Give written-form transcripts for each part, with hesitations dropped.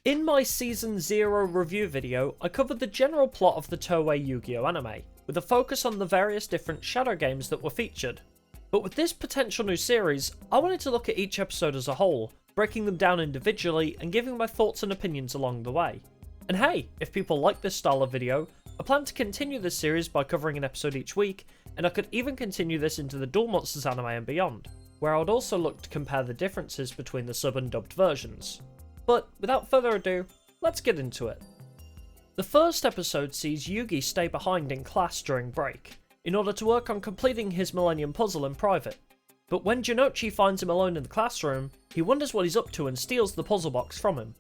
In my Season 0 review video, I covered the general plot of the Toei Yu-Gi-Oh anime, with a focus on the various different shadow games that were featured. But with this potential new series, I wanted to look at each episode as a whole, breaking them down individually and giving my thoughts and opinions along the way. And hey, if people like this style of video, I plan to continue this series by covering an episode each week, and I could even continue this into the Duel Monsters anime and beyond, where I would also look to compare the differences between the sub and dubbed versions. But without further ado, let's get into it. The first episode sees Yugi stay behind in class during break, in order to work on completing his Millennium Puzzle in private. But when Jinochi finds him alone in the classroom, he wonders what he's up to and steals the puzzle box from him.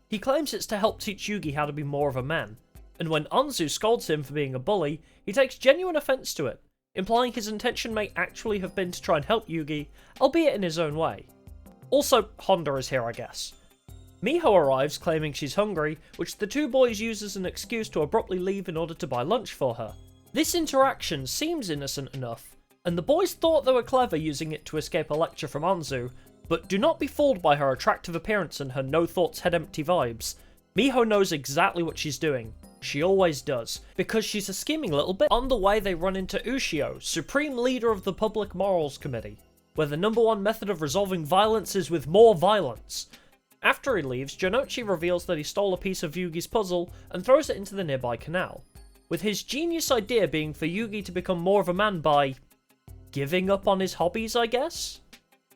He claims it's to help teach Yugi how to be more of a man, and when Anzu scolds him for being a bully, he takes genuine offense to it, implying his intention may actually have been to try and help Yugi, albeit in his own way. Also, Honda is here, I guess. Miho arrives claiming she's hungry, which the two boys use as an excuse to abruptly leave in order to buy lunch for her. This interaction seems innocent enough, and the boys thought they were clever using it to escape a lecture from Anzu, but do not be fooled by her attractive appearance and her no-thoughts head-empty vibes. Miho knows exactly what she's doing. She always does, because she's a scheming little bit. On the way they run into YuGiOh, supreme leader of the Public Morals Committee, where the #1 method of resolving violence is with more violence. After he leaves, Jinochi reveals that he stole a piece of Yugi's puzzle and throws it into the nearby canal, with his genius idea being for Yugi to become more of a man by giving up on his hobbies, I guess?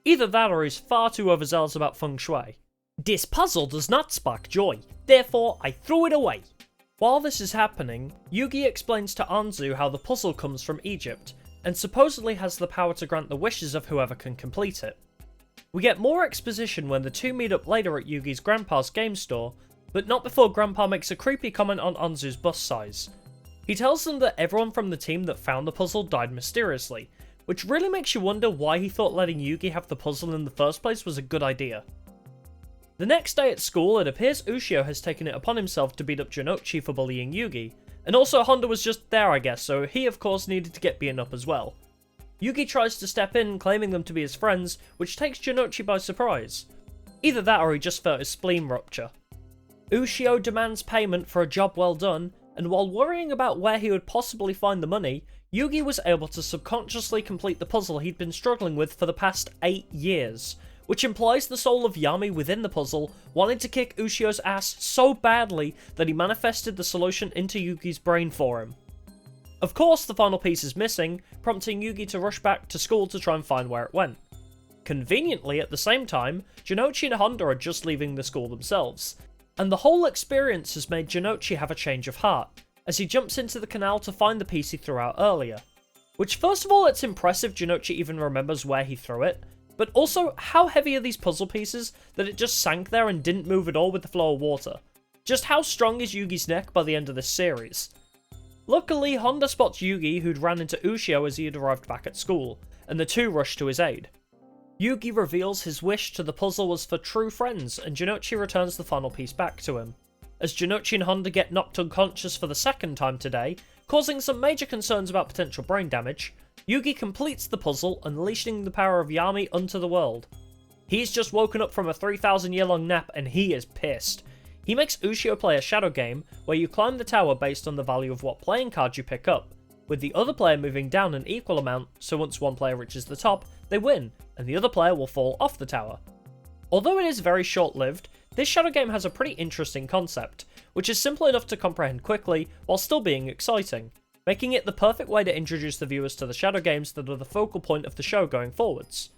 Either that or he's far too overzealous about feng shui. This puzzle does not spark joy, therefore I threw it away. While this is happening, Yugi explains to Anzu how the puzzle comes from Egypt, and supposedly has the power to grant the wishes of whoever can complete it. We get more exposition when the two meet up later at Yugi's grandpa's game store, but not before Grandpa makes a creepy comment on Anzu's bust size. He tells them that everyone from the team that found the puzzle died mysteriously, which really makes you wonder why he thought letting Yugi have the puzzle in the first place was a good idea. The next day at school, it appears YuGiOh has taken it upon himself to beat up Jinochi for bullying Yugi, and also Honda was just there, I guess, so he of course needed to get beaten up as well. Yugi tries to step in, claiming them to be his friends, which takes Jinochi by surprise. Either that or he just felt his spleen rupture. YuGiOh demands payment for a job well done, and while worrying about where he would possibly find the money, Yugi was able to subconsciously complete the puzzle he'd been struggling with for the past 8 years, which implies the soul of Yami within the puzzle wanted to kick YuGiOh's ass so badly that he manifested the solution into Yugi's brain for him. Of course, the final piece is missing, prompting Yugi to rush back to school to try and find where it went. Conveniently, at the same time, Jinochi and Honda are just leaving the school themselves, and the whole experience has made Jinochi have a change of heart, as he jumps into the canal to find the piece he threw out earlier. Which, first of all, it's impressive Jinochi even remembers where he threw it, but also, how heavy are these puzzle pieces that it just sank there and didn't move at all with the flow of water? Just how strong is Yugi's neck by the end of this series? Luckily, Honda spots Yugi, who'd ran into YuGiOh as he had arrived back at school, and the two rush to his aid. Yugi reveals his wish to the puzzle was for true friends, and Jinochi returns the final piece back to him. As Jinochi and Honda get knocked unconscious for the second time today, causing some major concerns about potential brain damage, Yugi completes the puzzle, unleashing the power of Yami unto the world. He's just woken up from a 3,000-year-long nap and he is pissed. He makes YuGiOh play a shadow game where you climb the tower based on the value of what playing cards you pick up, with the other player moving down an equal amount, so once one player reaches the top, they win, and the other player will fall off the tower. Although it is very short-lived, this shadow game has a pretty interesting concept, which is simple enough to comprehend quickly while still being exciting, making it the perfect way to introduce the viewers to the shadow games that are the focal point of the show going forwards.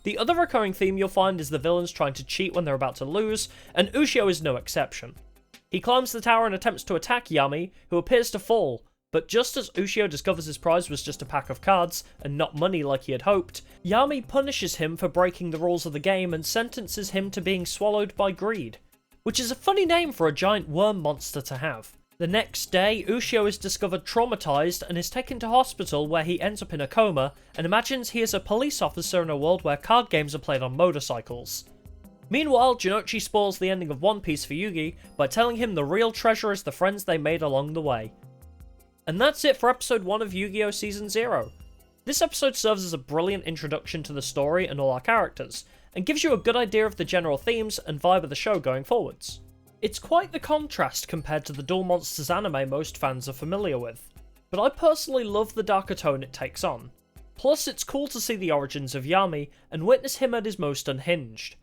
The other recurring theme you'll find is the villains trying to cheat when they're about to lose, and YuGiOh is no exception. He climbs the tower and attempts to attack Yami, who appears to fall, but just as YuGiOh discovers his prize was just a pack of cards, and not money like he had hoped, Yami punishes him for breaking the rules of the game and sentences him to being swallowed by greed, which is a funny name for a giant worm monster to have. The next day, YuGiOh is discovered traumatized and is taken to hospital where he ends up in a coma and imagines he is a police officer in a world where card games are played on motorcycles. Meanwhile, Jinochi spoils the ending of One Piece for Yugi by telling him the real treasure is the friends they made along the way. And that's it for episode 1 of Yu-Gi-Oh! Season 0. This episode serves as a brilliant introduction to the story and all our characters, and gives you a good idea of the general themes and vibe of the show going forwards. It's quite the contrast compared to the Duel Monsters anime most fans are familiar with, but I personally love the darker tone it takes on. Plus, it's cool to see the origins of Yami and witness him at his most unhinged.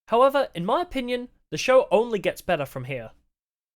However, in my opinion, the show only gets better from here.